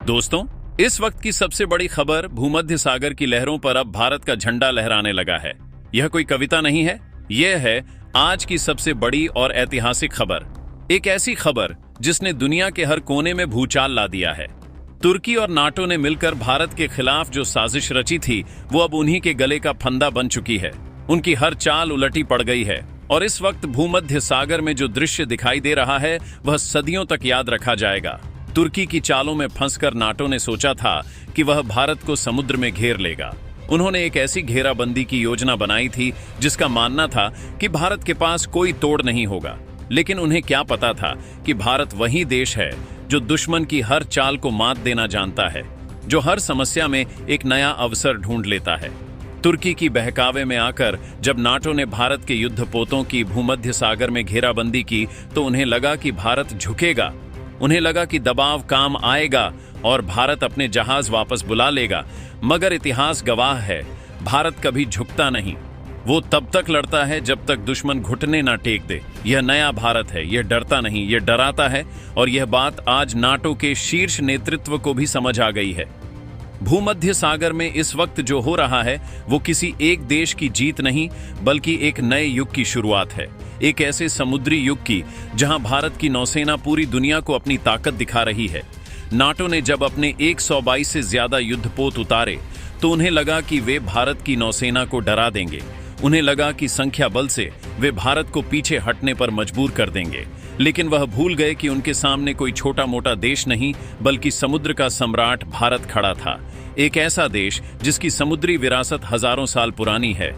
दोस्तों, इस वक्त की सबसे बड़ी खबर भूमध्य सागर की लहरों पर अब भारत का झंडा लहराने लगा है। यह कोई कविता नहीं है, यह है आज की सबसे बड़ी और ऐतिहासिक खबर। एक ऐसी खबर जिसने दुनिया के हर कोने में भूचाल ला दिया है। तुर्की और नाटो ने मिलकर भारत के खिलाफ जो साजिश रची थी, वो अब उन्हीं के गले का फंदा बन चुकी है। उनकी हर चाल उलटी पड़ गई है और इस वक्त भूमध्य सागर में जो दृश्य दिखाई दे रहा है, वह सदियों तक याद रखा जाएगा। तुर्की की चालों में फंसकर नाटो ने सोचा था कि वह भारत को समुद्र में घेर लेगा। उन्होंने एक ऐसी घेराबंदी की योजना बनाई थी जिसका मानना था कि भारत के पास कोई तोड़ नहीं होगा। लेकिन उन्हें क्या पता था कि भारत वही देश है जो दुश्मन की हर चाल को मात देना जानता है, जो हर समस्या में एक नया अवसर ढूंढ लेता है। तुर्की की बहकावे में आकर जब नाटो ने भारत के युद्धपोतों की भूमध्य सागर में घेराबंदी की, तो उन्हें लगा कि भारत झुकेगा। उन्हें लगा कि दबाव काम आएगा और भारत अपने जहाज वापस बुला लेगा। मगर इतिहास गवाह है, भारत कभी झुकता नहीं। वो तब तक लड़ता है जब तक दुश्मन घुटने ना टेक दे। यह नया भारत है, यह डरता नहीं, यह डराता है। और यह बात आज नाटो के शीर्ष नेतृत्व को भी समझ आ गई है। भूमध्य सागर में इस वक्त जो हो रहा है, वो किसी एक देश की जीत नहीं, बल्कि एक नए युग की शुरुआत है। एक ऐसे समुद्री युग की जहां भारत की नौसेना पूरी दुनिया को अपनी ताकत दिखा रही है। नाटो ने जब अपने 122 से ज्यादा युद्धपोत उतारे, तो उन्हें लगा कि वे भारत की नौसेना को डरा देंगे। उन्हें लगा कि संख्या बल से वे भारत को पीछे हटने पर मजबूर कर देंगे। लेकिन वह भूल गए कि उनके सामने कोई छोटा मोटा देश नहीं, बल्कि समुद्र का सम्राट भारत खड़ा था। एक ऐसा देश जिसकी समुद्री विरासत हजारों साल पुरानी है।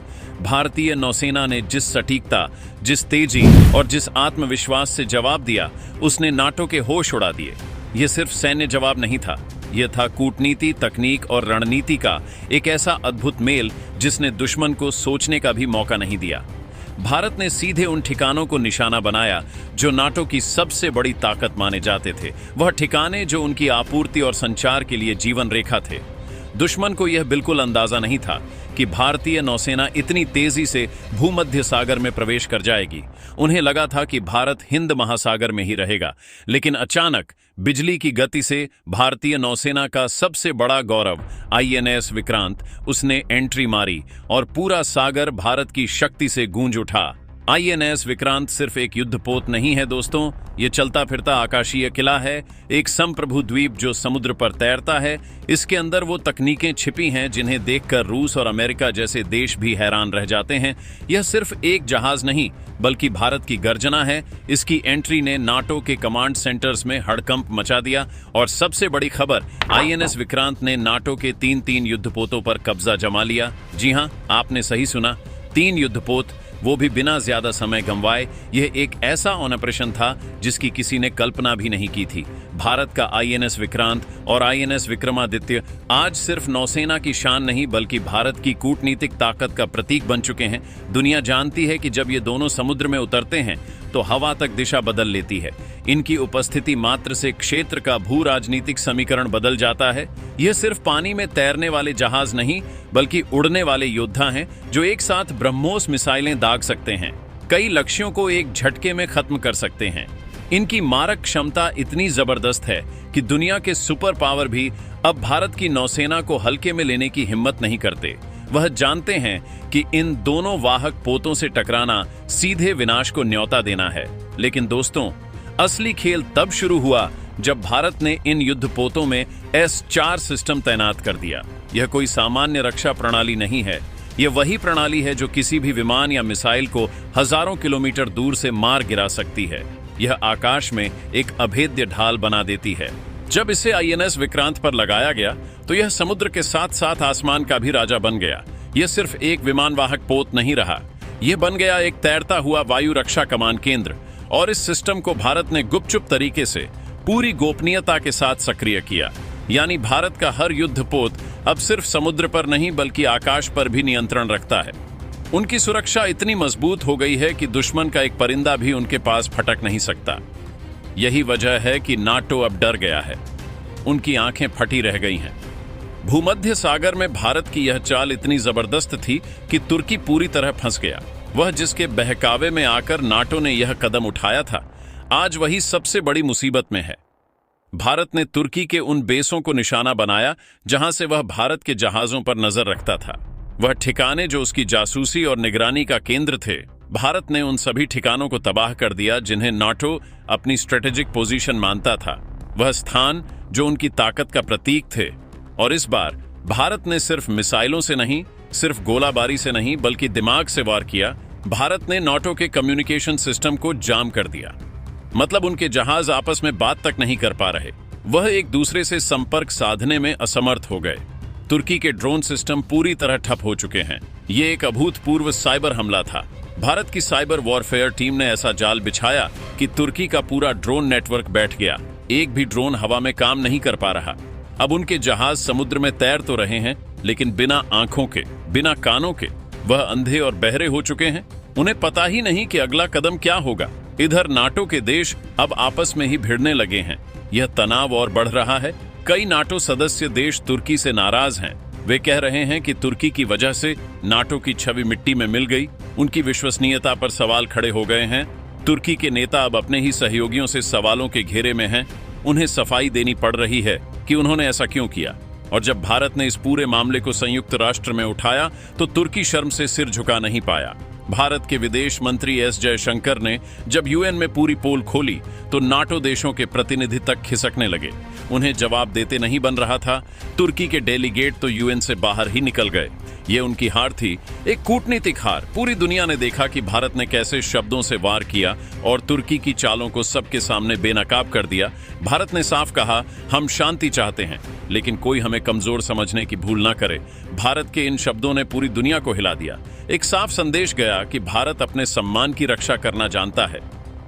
भारतीय नौसेना ने जिस सटीकता, जिस तेजी और जिस आत्मविश्वास से जवाब दिया, उसने नाटो के होश उड़ा दिए। यह सिर्फ सैन्य जवाब नहीं था, यह था कूटनीति, तकनीक और रणनीति का एक ऐसा अद्भुत मेल जिसने दुश्मन को सोचने का भी मौका नहीं दिया। भारत ने सीधे उन ठिकानों को निशाना बनाया जो नाटो की सबसे बड़ी ताकत माने जाते थे। वह ठिकाने जो उनकी आपूर्ति और संचार के लिए जीवन रेखा थे। दुश्मन को यह बिल्कुल अंदाजा नहीं था कि भारतीय नौसेना इतनी तेजी से भूमध्य सागर में प्रवेश कर जाएगी। उन्हें लगा था कि भारत हिंद महासागर में ही रहेगा। लेकिन अचानक बिजली की गति से भारतीय नौसेना का सबसे बड़ा गौरव आईएनएस विक्रांत, उसने एंट्री मारी और पूरा सागर भारत की शक्ति से गूंज उठा। आईएनएस विक्रांत सिर्फ एक युद्धपोत नहीं है दोस्तों, ये चलता फिरता आकाशीय किला है, एक संप्रभु द्वीप जो समुद्र पर तैरता है। इसके अंदर वो तकनीकें छिपी हैं जिन्हें देखकर रूस और अमेरिका जैसे देश भी हैरान रह जाते हैं। यह सिर्फ एक जहाज नहीं, बल्कि भारत की गर्जना है। इसकी एंट्री ने नाटो के कमांड सेंटर्स में हड़कंप मचा दिया। और सबसे बड़ी खबर, आईएनएस विक्रांत ने नाटो के 3 युद्धपोतों पर कब्जा जमा लिया। जी हां, आपने सही सुना, 3 युद्धपोत, वो भी बिना ज्यादा समय गंवाए। यह एक ऐसा ऑपरेशन था जिसकी किसी ने कल्पना भी नहीं की थी। भारत का आईएनएस विक्रांत और आईएनएस विक्रमादित्य आज सिर्फ नौसेना की शान नहीं, बल्कि भारत की कूटनीतिक ताकत का प्रतीक बन चुके हैं। दुनिया जानती है कि जब ये दोनों समुद्र में उतरते हैं तो हवा तक दिशा बदल लेती है। इनकी उपस्थिति मात्र से क्षेत्र का भू राजनीतिक समीकरण बदल जाता है। यह सिर्फ पानी में तैरने वाले जहाज नहीं, बल्कि उड़ने वाले योद्धा हैं जो एक साथ ब्रह्मोस मिसाइलें दाग सकते हैं, कई लक्ष्यों को एक झटके में खत्म कर सकते हैं। इनकी मारक क्षमता इतनी जबरदस्त है कि दुनिया के सुपर पावर भी अब भारत की नौसेना को हल्के में लेने की हिम्मत नहीं करते। वह जानते हैं कि इन दोनों वाहक पोतों से टकराना सीधे विनाश को न्योता देना है। लेकिन दोस्तों, असली खेल तब शुरू हुआ जब भारत ने इन युद्धपोतों में S-4 सिस्टम तैनात कर दिया। यह कोई सामान्य रक्षा प्रणाली नहीं है, यह वही प्रणाली है जो किसी भी विमान या मिसाइल को हजारों किलोमीटर दूर से मार गिरा सकती है। यह आकाश में एक अभेद्य ढाल बना देती है। जब इसे आईएनएस विक्रांत पर लगाया गया तो यह समुद्र के साथ साथ आसमान का भी राजा बन गया। यह सिर्फ एक विमानवाहक पोत नहीं रहा, यह बन गया एक तैरता हुआ वायु रक्षा कमान केंद्र। और इस सिस्टम को भारत ने गुपचुप तरीके से पूरी गोपनीयता के साथ सक्रिय किया। यानी भारत का हर युद्धपोत अब सिर्फ समुद्र पर नहीं, बल्कि आकाश पर भी नियंत्रण रखता है। उनकी सुरक्षा इतनी मजबूत हो गई है कि दुश्मन का एक परिंदा भी उनके पास फटक नहीं सकता। यही वजह है कि नाटो अब डर गया है, उनकी आंखें फटी रह गई हैं। भूमध्य सागर में भारत की यह चाल इतनी जबरदस्त थी कि तुर्की पूरी तरह फंस गया। वह जिसके बहकावे में आकर नाटो ने यह कदम उठाया था, आज वही सबसे बड़ी मुसीबत में है। भारत ने तुर्की के उन बेसों को निशाना बनाया जहां से वह भारत के जहाजों पर नजर रखता था। वह ठिकाने जो उसकी जासूसी और निगरानी का केंद्र थे, भारत ने उन सभी ठिकानों को तबाह कर दिया जिन्हें नाटो अपनी स्ट्रेटेजिक पोजीशन मानता था। वह स्थान जो उनकी ताकत का प्रतीक थे। और इस बार भारत ने सिर्फ मिसाइलों से नहीं, सिर्फ गोलाबारी से नहीं, बल्कि दिमाग से वार किया। भारत ने नाटो के कम्युनिकेशन सिस्टम को जाम कर दिया। मतलब उनके जहाज आपस में बात तक नहीं कर पा रहे, वह एक दूसरे से संपर्क साधने में असमर्थ हो गए। तुर्की के ड्रोन सिस्टम पूरी तरह ठप हो चुके हैं। ये एक अभूतपूर्व साइबर हमला था। भारत की साइबर वॉरफेयर टीम ने ऐसा जाल बिछाया कि तुर्की का पूरा ड्रोन नेटवर्क बैठ गया। एक भी ड्रोन हवा में काम नहीं कर पा रहा। अब उनके जहाज समुद्र में तैर तो रहे हैं, लेकिन बिना आंखों के, बिना कानों के। वह अंधे और बहरे हो चुके हैं। उन्हें पता ही नहीं कि अगला कदम क्या होगा। इधर नाटो के देश अब आपस में ही भिड़ने लगे हैं। यह तनाव और बढ़ रहा है। कई नाटो सदस्य देश तुर्की से नाराज हैं। वे कह रहे हैं कि तुर्की की वजह से नाटो की छवि मिट्टी में मिल गई। उनकी विश्वसनीयता पर सवाल खड़े हो गए हैं। तुर्की के नेता अब अपने ही सहयोगियों से सवालों के घेरे में हैं। उन्हें सफाई देनी पड़ रही है कि उन्होंने ऐसा क्यों किया। और जब भारत ने इस पूरे मामले को संयुक्त राष्ट्र में उठाया तो तुर्की शर्म से सिर झुका नहीं पाया। भारत के विदेश मंत्री एस जयशंकर ने जब यूएन में पूरी पोल खोली तो नाटो देशों के प्रतिनिधि तक खिसकने लगे। उन्हें जवाब देते नहीं बन रहा था। तुर्की के डेलीगेट तो यूएन से बाहर ही निकल गए। ये उनकी हार थी, एक कूटनीतिक हार। पूरी दुनिया ने देखा कि भारत ने कैसे शब्दों से वार किया और तुर्की की चालों को सबके सामने बेनकाब कर दिया। भारत ने साफ कहा, हम शांति चाहते हैं, लेकिन कोई हमें कमजोर समझने की भूल ना करे। भारत के इन शब्दों ने पूरी दुनिया को हिला दिया। एक साफ संदेश गया कि भारत अपने सम्मान की रक्षा करना जानता है।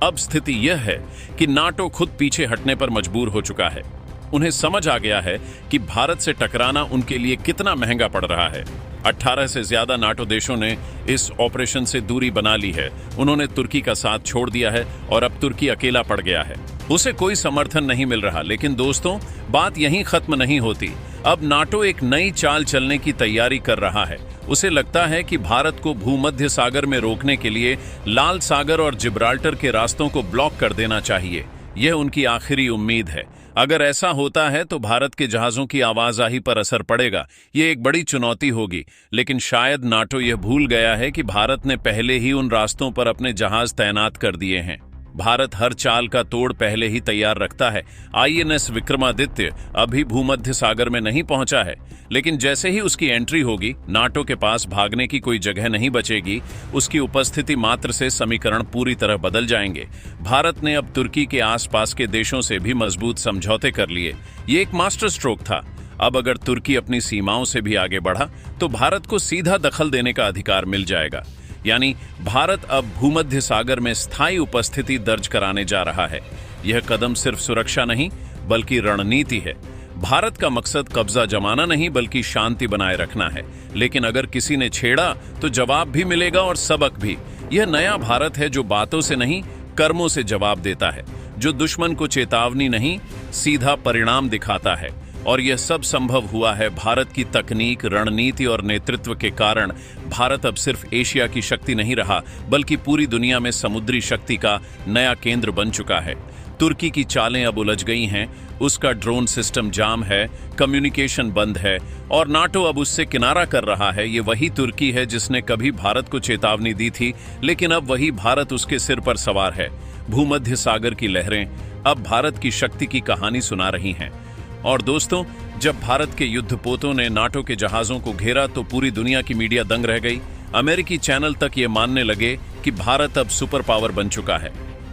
अब स्थिति यह है कि नाटो खुद पीछे हटने पर मजबूर हो चुका है। उन्हें समझ आ गया है कि भारत से टकराना उनके लिए कितना महंगा पड़ रहा है। 18 से ज्यादा नाटो देशों ने इस ऑपरेशन से दूरी बना ली है। उन्होंने तुर्की का साथ छोड़ दिया है और अब तुर्की अकेला पड़ गया है। उसे कोई समर्थन नहीं मिल रहा। लेकिन दोस्तों, बात यहीं खत्म नहीं होती। अब नाटो एक नई चाल चलने की तैयारी कर रहा है। उसे लगता है कि भारत को भूमध्य सागर में रोकने के लिए लाल सागर और जिब्राल्टर के रास्तों को ब्लॉक कर देना चाहिए। यह उनकी आखिरी उम्मीद है। अगर ऐसा होता है तो भारत के जहाजों की आवाजाही पर असर पड़ेगा। यह एक बड़ी चुनौती होगी। लेकिन शायद नाटो यह भूल गया है कि भारत ने पहले ही उन रास्तों पर अपने जहाज तैनात कर दिए हैं। भारत हर चाल का तोड़ पहले ही तैयार रखता है। आईएनएस विक्रमादित्य अभी भूमध्य सागर में नहीं पहुंचा है, लेकिन जैसे ही उसकी एंट्री होगी, नाटो के पास भागने की कोई जगह नहीं बचेगी। उसकी उपस्थिति मात्र से समीकरण पूरी तरह बदल जाएंगे। भारत ने अब तुर्की के आसपास के देशों से भी मजबूत समझौते कर लिए। ये एक मास्टर स्ट्रोक था। अब अगर तुर्की अपनी सीमाओं से भी आगे बढ़ा तो भारत को सीधा दखल देने का अधिकार मिल जाएगा। यानी भारत अब भूमध्य सागर में स्थायी उपस्थिति दर्ज कराने जा रहा है। यह कदम सिर्फ सुरक्षा नहीं, बल्कि रणनीति है। भारत का मकसद कब्जा जमाना नहीं, बल्कि शांति बनाए रखना है। लेकिन अगर किसी ने छेड़ा तो जवाब भी मिलेगा और सबक भी। यह नया भारत है जो बातों से नहीं, कर्मों से जवाब देता है, जो दुश्मन को चेतावनी नहीं, सीधा परिणाम दिखाता है। और यह सब संभव हुआ है भारत की तकनीक, रणनीति और नेतृत्व के कारण। भारत अब सिर्फ एशिया की शक्ति नहीं रहा, बल्कि पूरी दुनिया में समुद्री शक्ति का नया केंद्र बन चुका है। तुर्की की चालें अब उलझ गई हैं। उसका ड्रोन सिस्टम जाम है, कम्युनिकेशन बंद है और नाटो अब उससे किनारा कर रहा है। ये वही तुर्की है जिसने कभी भारत को चेतावनी दी थी, लेकिन अब वही भारत उसके सिर पर सवार है। भूमध्य सागर की लहरें अब भारत की शक्ति की कहानी सुना रही हैं। और दोस्तों, जब भारत के युद्धपोतों ने नाटो के जहाजों को घेरा तो पूरी दुनिया की मीडिया दंग रह गई। अमेरिकी चैनल तक ये मानने लगे कि भारत अब सुपर पावर बन चुका है।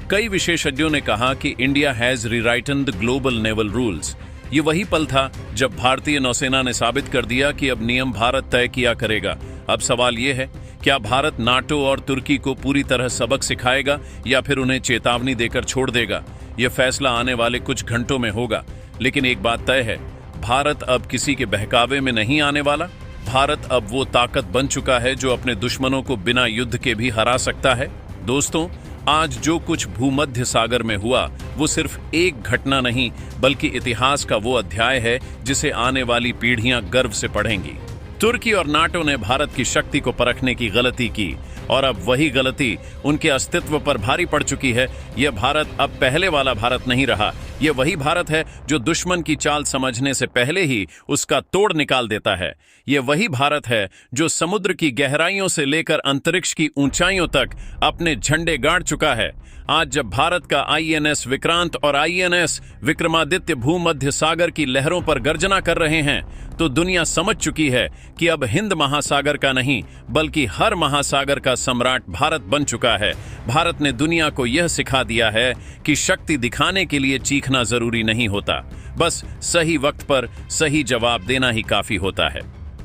कई विशेषज्ञों ने कहा कि India has rewritten the global naval rules. ये वही पल था जब भारतीय नौसेना ने साबित कर दिया कि अब नियम भारत तय किया करेगा। अब सवाल ये है, क्या भारत नाटो और तुर्की को पूरी तरह सबक सिखाएगा या फिर उन्हें चेतावनी देकर छोड़ देगा? यह फैसला आने वाले कुछ घंटों में होगा। लेकिन एक बात तय है, भारत अब किसी के बहकावे में नहीं आने वाला। भारत अब वो ताकत बन चुका है जो अपने दुश्मनों को बिना युद्ध के भी हरा सकता है। दोस्तों, आज जो कुछ भूमध्य सागर में हुआ वो सिर्फ एक घटना नहीं, बल्कि इतिहास का वो अध्याय है जिसे आने वाली पीढ़ियां गर्व से पढ़ेंगी। तुर्की और नाटो ने भारत की शक्ति को परखने की गलती की और अब वही गलती उनके अस्तित्व पर भारी पड़ चुकी है। यह भारत अब पहले वाला भारत नहीं रहा। ये वही भारत है जो दुश्मन की चाल समझने से पहले ही उसका तोड़ निकाल देता है। ये वही भारत है जो समुद्र की गहराइयों से लेकर अंतरिक्ष की ऊंचाइयों तक अपने झंडे गाड़ चुका है। आज जब भारत का आईएनएस विक्रांत और आईएनएस विक्रमादित्य भूमध्य सागर की लहरों पर गर्जना कर रहे हैं, तो दुनिया समझ चुकी है कि अब हिंद महासागर का नहीं बल्कि हर महासागर का सम्राट भारत बन चुका है। भारत ने दुनिया को यह सिखा दिया है कि शक्ति दिखाने के लिए चीखना जरूरी नहीं होता, बस सही वक्त पर सही जवाब देना ही काफी होता है।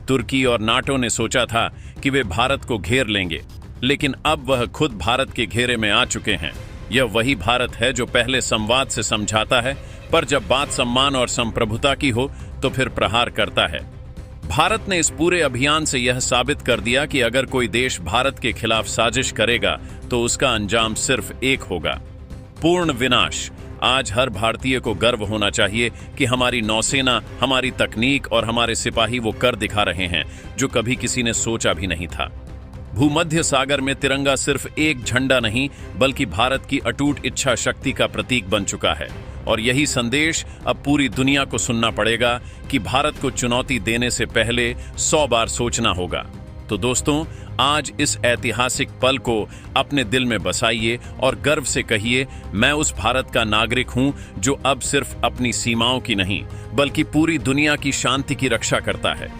तुर्की और नाटो ने सोचा था कि वे भारत को घेर लेंगे, लेकिन अब वह खुद भारत के घेरे में आ चुके हैं। यह वही भारत है जो पहले संवाद से समझाता है, पर जब बात सम्मान और संप्रभुता की हो तो फिर प्रहार करता है। भारत ने इस पूरे अभियान से यह साबित कर दिया कि अगर कोई देश भारत के खिलाफ साजिश करेगा तो उसका अंजाम सिर्फ एक होगा, पूर्ण विनाश। आज हर भारतीय को गर्व होना चाहिए कि हमारी नौसेना, हमारी तकनीक और हमारे सिपाही वो कर दिखा रहे हैं जो कभी किसी ने सोचा भी नहीं था। भूमध्य सागर में तिरंगा सिर्फ एक झंडा नहीं बल्कि भारत की अटूट इच्छा शक्ति का प्रतीक बन चुका है, और यही संदेश अब पूरी दुनिया को सुनना पड़ेगा कि भारत को चुनौती देने से पहले 100 बार सोचना होगा। तो दोस्तों, आज इस ऐतिहासिक पल को अपने दिल में बसाइए और गर्व से कहिए, मैं उस भारत का नागरिक हूं जो अब सिर्फ अपनी सीमाओं की नहीं बल्कि पूरी दुनिया की शांति की रक्षा करता है।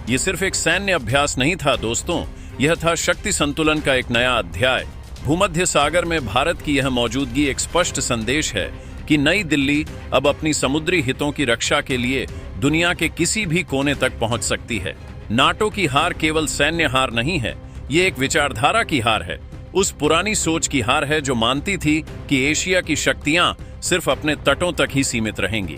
ये सिर्फ एक सैन्य अभ्यास नहीं था दोस्तों, यह था शक्ति संतुलन का एक नया अध्याय। भूमध्य सागर में भारत की यह मौजूदगी एक स्पष्ट संदेश है कि नई दिल्ली अब अपनी समुद्री हितों की रक्षा के लिए दुनिया के किसी भी कोने तक पहुंच सकती है। नाटो की हार केवल सैन्य हार नहीं है, ये एक विचारधारा की हार है। उस पुरानी सोच की हार है जो मानती थी कि एशिया की शक्तियां सिर्फ अपने तटों तक ही सीमित रहेंगी।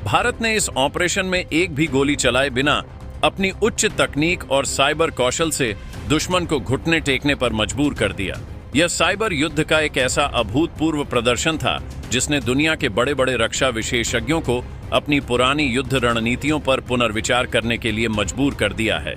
भारत ने इस ऑपरेशन में एक भी गोली चलाए बिना अपनी उच्च तकनीक और साइबर कौशल से दुश्मन को घुटने टेकने पर मजबूर कर दिया। यह साइबर युद्ध का एक ऐसा अभूतपूर्व प्रदर्शन था जिसने दुनिया के बड़े बड़े रक्षा विशेषज्ञों को अपनी पुरानी युद्ध रणनीतियों पर पुनर्विचार करने के लिए मजबूर कर दिया है।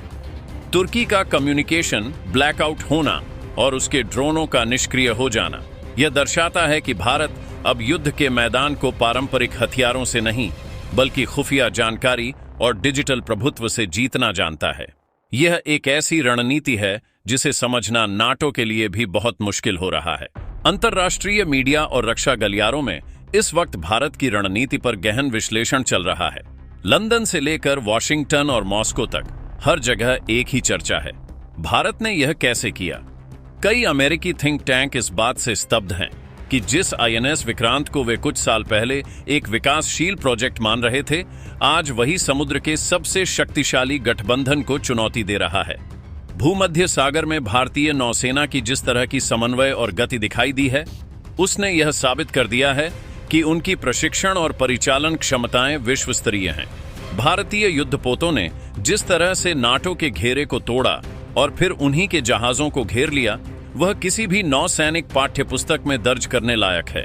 तुर्की का कम्युनिकेशन ब्लैकआउट होना और उसके ड्रोनों का निष्क्रिय हो जाना यह दर्शाता है कि भारत अब युद्ध के मैदान को पारंपरिक हथियारों से नहीं बल्कि खुफिया जानकारी और डिजिटल प्रभुत्व से जीतना जानता है। यह एक ऐसी रणनीति है जिसे समझना नाटो के लिए भी बहुत मुश्किल हो रहा है। अंतर्राष्ट्रीय मीडिया और रक्षा गलियारों में इस वक्त भारत की रणनीति पर गहन विश्लेषण चल रहा है। लंदन से लेकर वॉशिंगटन और मॉस्को तक हर जगह एक ही चर्चा है, भारत ने यह कैसे किया। कई अमेरिकी थिंक टैंक इस बात से स्तब्ध हैं कि जिस आईएनएस विक्रांत को वे कुछ साल पहले एक विकासशील प्रोजेक्ट मान रहे थे, आज वही समुद्र के सबसे शक्तिशाली गठबंधन को चुनौती दे रहा है। भूमध्य सागर में भारतीय नौसेना की जिस तरह की समन्वय और गति दिखाई दी है, उसने यह साबित कर दिया है कि उनकी प्रशिक्षण और परिचालन क्षमताएं विश्व स्तरीय हैं। भारतीय युद्धपोतों ने जिस तरह से नाटो के घेरे को तोड़ा और फिर उन्हीं के जहाजों को घेर लिया, वह किसी भी नौसैनिक पाठ्य पुस्तक में दर्ज करने लायक है।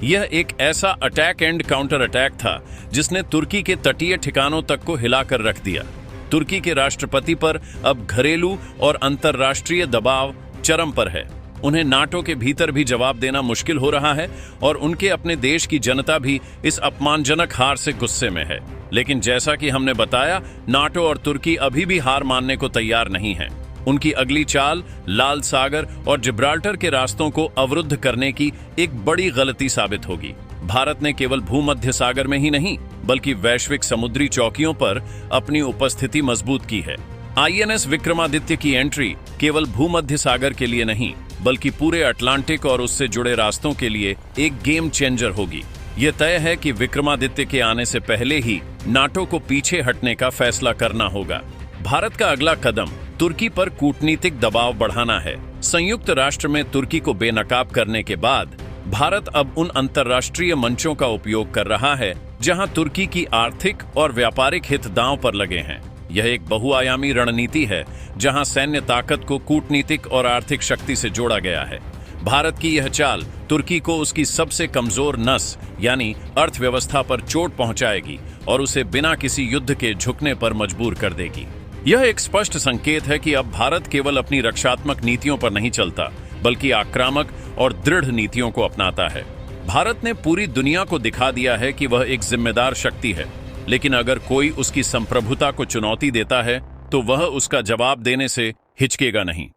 यह एक ऐसा अटैक एंड काउंटर अटैक था जिसने तुर्की के तटीय ठिकानों तक को हिलाकर रख दिया। तुर्की के राष्ट्रपति पर अब घरेलू और अंतर्राष्ट्रीय दबाव चरम पर है। उन्हें नाटो के भीतर भी जवाब देना मुश्किल हो रहा है और उनके अपने देश की जनता भी इस अपमानजनक हार से गुस्से में है। लेकिन जैसा कि हमने बताया, नाटो और तुर्की अभी भी हार मानने को तैयार नहीं है। उनकी अगली चाल लाल सागर और जिब्राल्टर के रास्तों को अवरुद्ध करने की एक बड़ी गलती साबित होगी। भारत ने केवल भूमध्य सागर में ही नहीं बल्कि वैश्विक समुद्री चौकियों पर अपनी उपस्थिति मजबूत की है। आईएनएस विक्रमादित्य की एंट्री केवल भूमध्य सागर के लिए नहीं बल्कि पूरे अटलांटिक और उससे जुड़े रास्तों के लिए एक गेम चेंजर होगी। यह तय है कि विक्रमादित्य के आने से पहले ही नाटो को पीछे हटने का फैसला करना होगा। भारत का अगला कदम तुर्की पर कूटनीतिक दबाव बढ़ाना है। संयुक्त राष्ट्र में तुर्की को बेनकाब करने के बाद भारत अब उन अंतर्राष्ट्रीय मंचों का उपयोग कर रहा है जहां तुर्की की आर्थिक और व्यापारिक हित दांव पर लगे हैं। यह एक बहुआयामी रणनीति है जहां सैन्य ताकत को कूटनीतिक और आर्थिक शक्ति से जोड़ा गया है। भारत की यह चाल तुर्की को उसकी सबसे कमजोर नस यानी अर्थव्यवस्था पर चोट पहुंचाएगी और उसे बिना किसी युद्ध के झुकने पर मजबूर कर देगी। यह एक स्पष्ट संकेत है कि अब भारत केवल अपनी रक्षात्मक नीतियों पर नहीं चलता बल्कि आक्रामक और दृढ़ नीतियों को अपनाता है। भारत ने पूरी दुनिया को दिखा दिया है कि वह एक जिम्मेदार शक्ति है, लेकिन अगर कोई उसकी संप्रभुता को चुनौती देता है तो वह उसका जवाब देने से हिचकेगा नहीं।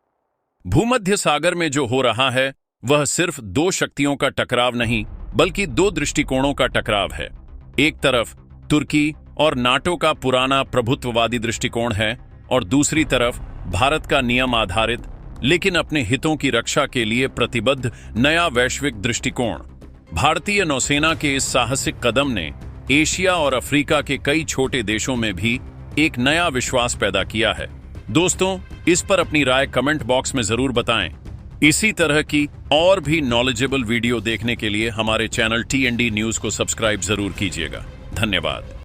भूमध्य सागर में जो हो रहा है वह सिर्फ दो शक्तियों का टकराव नहीं, बल्कि दो दृष्टिकोणों का टकराव है। एक तरफ तुर्की और नाटो का पुराना प्रभुत्ववादी दृष्टिकोण है और दूसरी तरफ भारत का नियम आधारित लेकिन अपने हितों की रक्षा के लिए प्रतिबद्ध नया वैश्विक दृष्टिकोण। भारतीय नौसेना के इस साहसिक कदम ने एशिया और अफ्रीका के कई छोटे देशों में भी एक नया विश्वास पैदा किया है। दोस्तों, इस पर अपनी राय कमेंट बॉक्स में जरूर बताएं। इसी तरह की और भी नॉलेजेबल वीडियो देखने के लिए हमारे चैनल TND न्यूज को सब्सक्राइब जरूर कीजिएगा। धन्यवाद।